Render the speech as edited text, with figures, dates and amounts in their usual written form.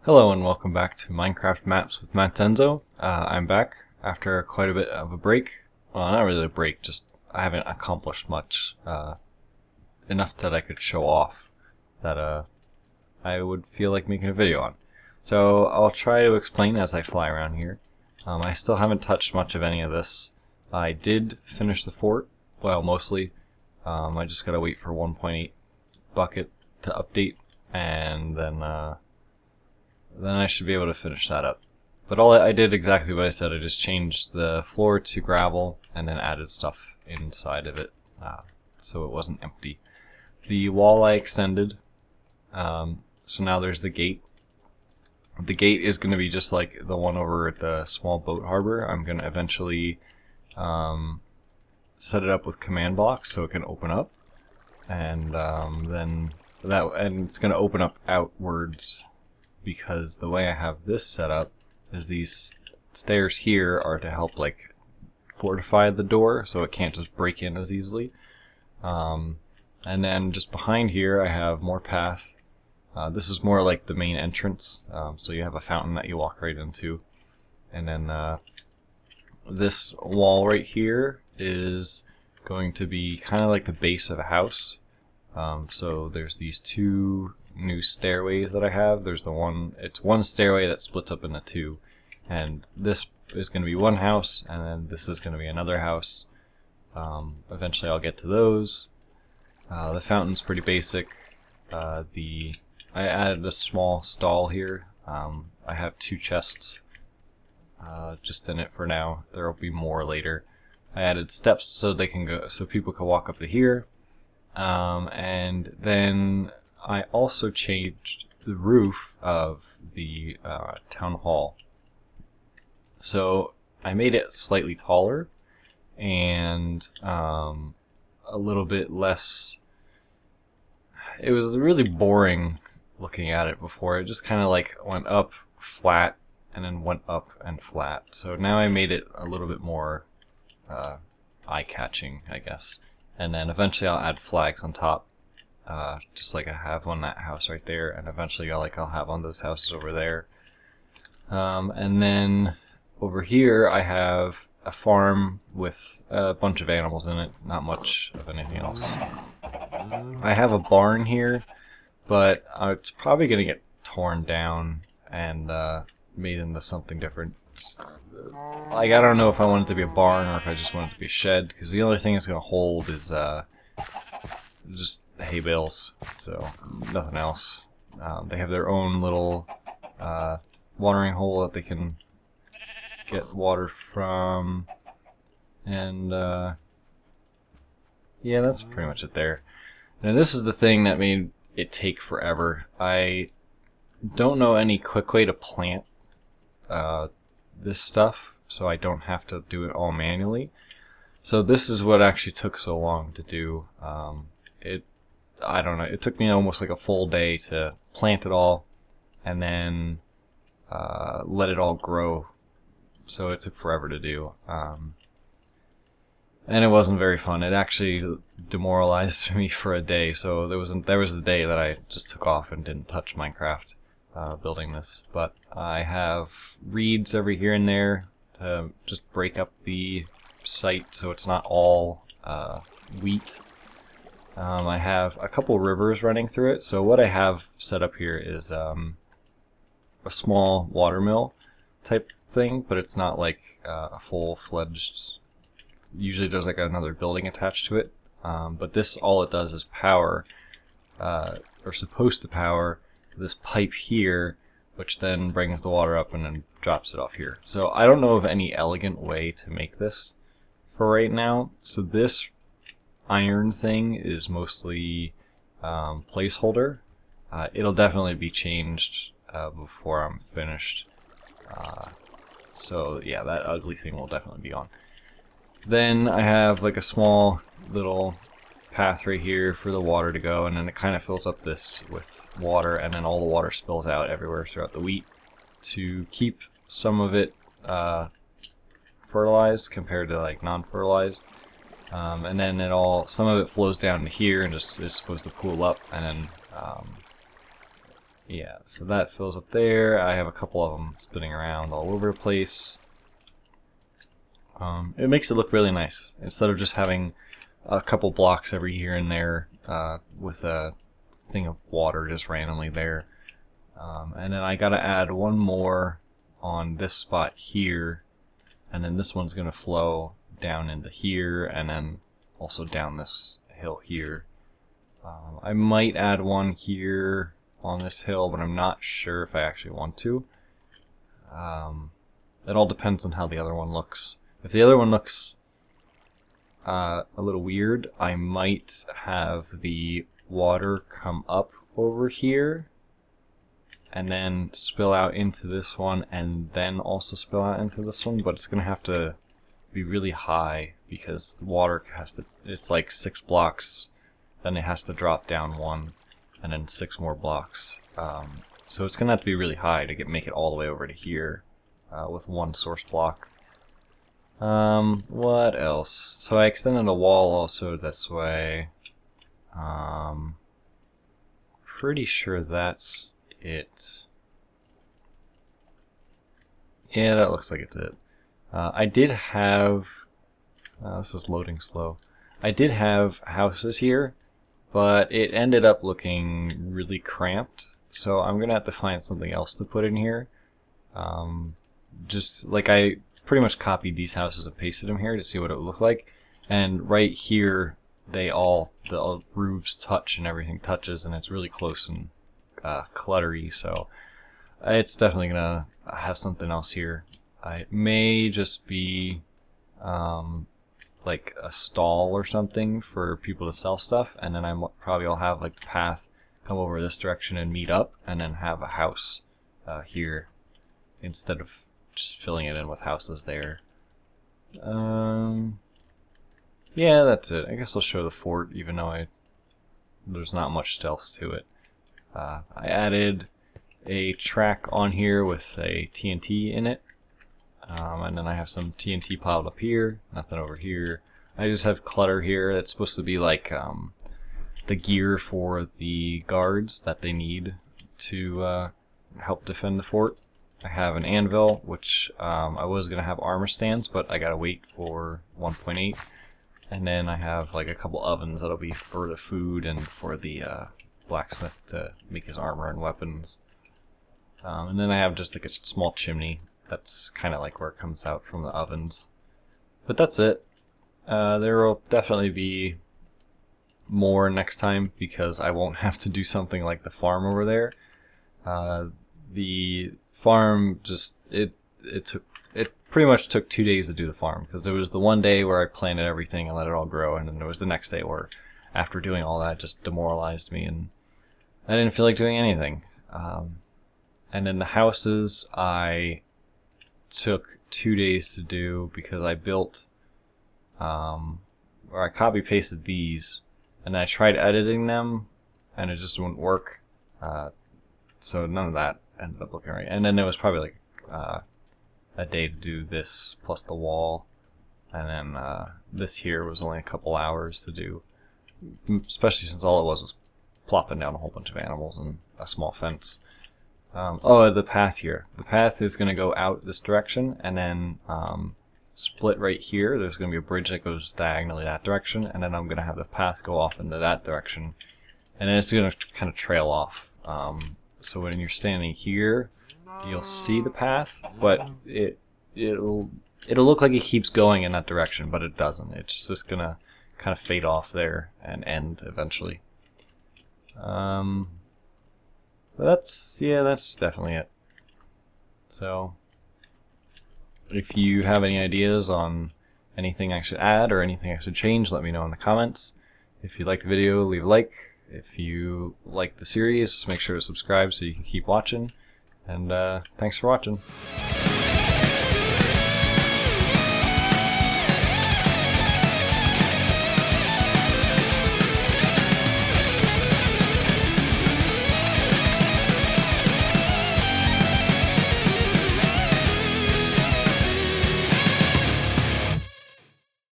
Hello and welcome back to Minecraft Maps with Mattsenzo. I'm back after quite a bit of a break. Well, not really a break, just I haven't accomplished much. Enough that I could show off that I would feel like making a video on. So I'll try to explain as I fly around here. I still haven't touched much of any of this. I did finish the fort, well mostly. I just gotta wait for 1.8 bucket to update, and then I should be able to finish that up. But I did exactly what I said. I just changed the floor to gravel and then added stuff inside of it so it wasn't empty. The wall I extended, so now there's the gate. The gate is going to be just like the one over at the small boat harbor. I'm going to eventually set it up with command blocks so it can open up, and then it's going to open up outwards. Because the way I have this set up is these stairs here are to help like fortify the door so it can't just break in as easily. And then just behind here I have more path. This is more like the main entrance, so you have a fountain that you walk right into. And then this wall right here is going to be kind of like the base of a house. So there's these two new stairways that I have. There's it's one stairway that splits up into two, and this is going to be one house, and then this is going to be another house. Eventually I'll get to those. The fountain's pretty basic. I added a small stall here. I have 2 chests just in it for now. There will be more later. I added steps so people can walk up to here, and then I also changed the roof of the town hall. So I made it slightly taller and a little bit less. It was really boring looking at it before. It just kind of like went up flat and then went up and flat. So now I made it a little bit more eye-catching, I guess. And then eventually I'll add flags on top. Just like I have on that house right there, and eventually I'll have on those houses over there. And then over here I have a farm with a bunch of animals in it, not much of anything else. I have a barn here, but it's probably going to get torn down and made into something different. I don't know if I want it to be a barn or if I just want it to be a shed, because the only thing it's going to hold is just hay bales, so nothing else. They have their own little watering hole that they can get water from, and yeah, that's pretty much it there. Now this is the thing that made it take forever. I don't know any quick way to plant this stuff, so I don't have to do it all manually. So this is what actually took so long to do. I don't know, it took me almost like a full day to plant it all and then let it all grow. So it took forever to do. And it wasn't very fun. It actually demoralized me for a day. So there was a day that I just took off and didn't touch Minecraft building this. But I have reeds every here and there to just break up the site so it's not all wheat. I have a couple rivers running through it, so what I have set up here is a small watermill type thing, but it's not like a full-fledged. Usually there's like another building attached to it, but this, all it does is power, or supposed to power, this pipe here, which then brings the water up and then drops it off here. So I don't know of any elegant way to make this for right now, so this iron thing is mostly placeholder. It'll definitely be changed before I'm finished. So yeah, that ugly thing will definitely be on. Then I have like a small little path right here for the water to go, and then it kind of fills up this with water, and then all the water spills out everywhere throughout the wheat to keep some of it fertilized compared to like non-fertilized. And then some of it flows down to here and just is supposed to pool up, and then Yeah, so that fills up there. I have a couple of them spinning around all over the place. It makes it look really nice instead of just having a couple blocks every here and there with a thing of water just randomly there. And then I gotta add one more on this spot here, and then this one's gonna flow down into here and then also down this hill here. I might add one here on this hill, but I'm not sure if I actually want to. It all depends on how the other one looks. If the other one looks a little weird, I might have the water come up over here and then spill out into this one and then also spill out into this one, but it's going to have to be really high because the water has to, it's like 6 blocks, then it has to drop down 1 and then 6 more blocks. So it's going to have to be really high to make it all the way over to here with 1 source block. What else? So I extended a wall also this way. Pretty sure that's it. Yeah, that looks like it's it. I did have... this is loading slow. I did have houses here, but it ended up looking really cramped. So I'm gonna have to find something else to put in here. Just like I pretty much copied these houses and pasted them here to see what it would look like. And right here, the roofs touch and everything touches, and it's really close and cluttery. So it's definitely gonna have something else here. It may just be like a stall or something for people to sell stuff, and then probably I'll have like the path come over this direction and meet up, and then have a house here instead of just filling it in with houses there. Yeah, that's it. I guess I'll show the fort, even though there's not much else to it. I added a track on here with a TNT in it, and then I have some TNT piled up here, nothing over here. I just have clutter here. It's supposed to be like the gear for the guards that they need to help defend the fort. I have an anvil, which I was going to have armor stands, but I gotta wait for 1.8. And then I have like a couple ovens that'll be for the food and for the blacksmith to make his armor and weapons. And then I have just like a small chimney that's kind of like where it comes out from the ovens. But that's it. There will definitely be more next time because I won't have to do something like the farm over there. The farm just it pretty much took 2 days to do the farm, because there was the one day where I planted everything and let it all grow, and then there was the next day where after doing all that just demoralized me and I didn't feel like doing anything. And then the houses I took 2 days to do because I built or I copy pasted these and I tried editing them and it just wouldn't work, so none of that ended up looking right. And then there was probably like a day to do this plus the wall, and then this here was only a couple hours to do, especially since all it was plopping down a whole bunch of animals and a small fence. Oh, the path here. The path is going to go out this direction and then split right here. There's going to be a bridge that goes diagonally that direction, and then I'm going to have the path go off into that direction, and then it's going to kind of trail off. So when you're standing here, you'll see the path, but it'll look like it keeps going in that direction, but it doesn't. It's just going to kind of fade off there and end eventually. But that's definitely it. So if you have any ideas on anything I should add or anything I should change, let me know in the comments. If you like the video, leave a like. If you like the series, make sure to subscribe so you can keep watching. And thanks for watching.